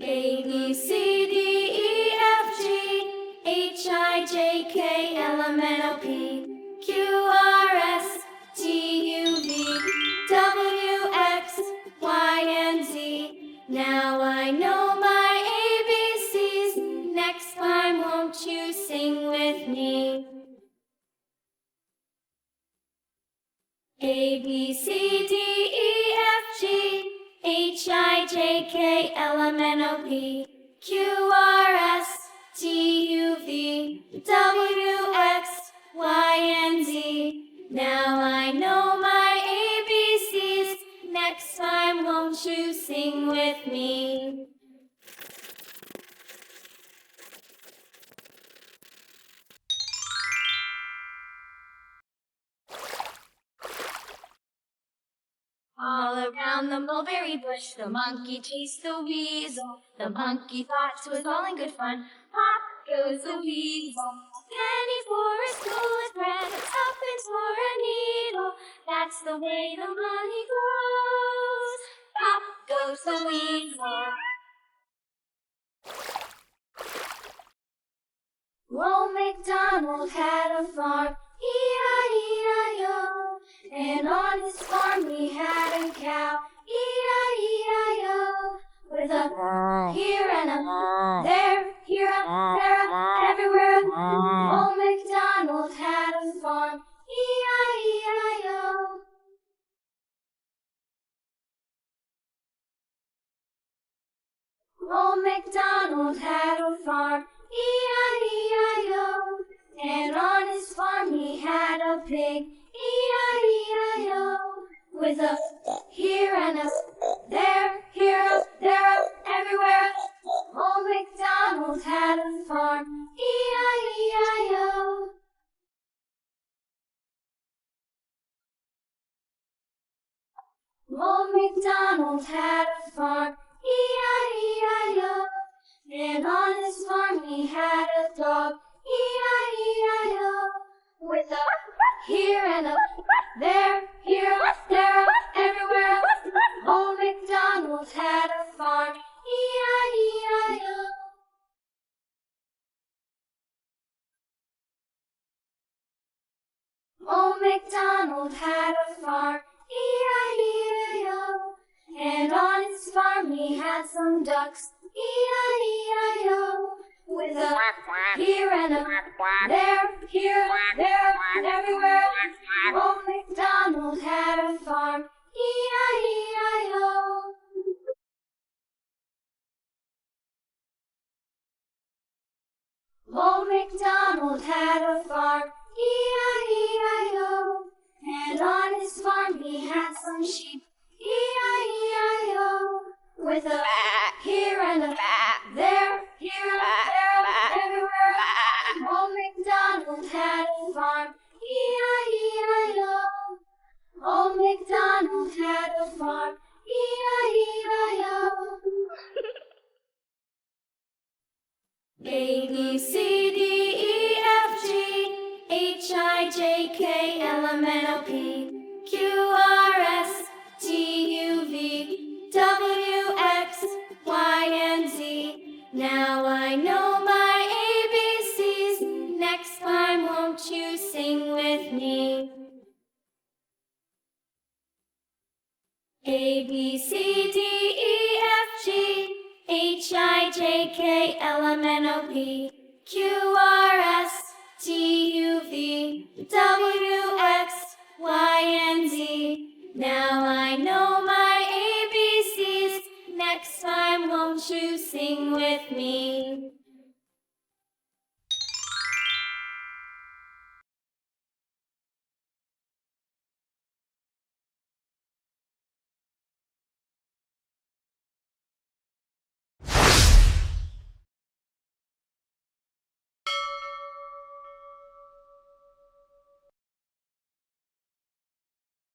A, B, C, D, E, F, G, H, I, J, K, L, M, N, O, P, Q, R, S, T, U, V, W, X, Y, and Z. Now I know my ABCs. Next time, won't you sing with me? A, B, C, D, E, F, G, H, I, J, K, L, M, N, O, P, Q, R, S, T, U, V, W, X, Y, and Z. Now I know my ABCs. Next time, won't you sing with me? All around the mulberry bush, the monkey chased the weasel. The monkey thought 'twas all in good fun. Pop goes the weasel. Penny for a school is bread, tuppence for a needle. That's the way the money goes. Pop goes the weasel. Old Macdonald had a farm, E-I-E-I-O. And on his farm he had a cow, E-I-E-I-O. With a here and a there, here a there, everywhere. Old Macdonald had a farm, E-I-E-I-O. Old Macdonald had a farm, E-I-E-I-O. And on his farm he had a pig, E-I-E-I-O. With a here and a there, here a there, everywhere. Old Macdonald had a farm, E-I-E-I-O. Old Macdonald had a farm, E-I-E-I-O. And on his farm he had a dog, E-I-E-I-O. With a here and a there, here, there, everywhere. Old Macdonald had a farm, E-I-E-I-O. Old Macdonald had a farm, E-I-E-I-O. And on his farm he had some ducks, E-I-E-I-O. With a here and a there, here, there, everywhere. Old Macdonald had a farm, E-I-E-I-O. Old Macdonald had a farm, E-I-E-I-O. And on his farm he had some sheep, E-I-E-I-O. With a here and a there, here, there, everywhere. Old Macdonald had a farm, E-I-E-I-O. Old Macdonald had a farm, E-I-E-I-O. A, B, C, D, E, F, G, H, I, J, K, L, M, N, O, P, Q, R, S, T, U, V, W, X, Y, and Z. Now I know my ABCs. Next time, won't you sing with me? A, B, C, D, E, F, G, H, I, J, K, L, M, N, O, P, Q, R, S, T, U, V, W, X, Y, and Z. Now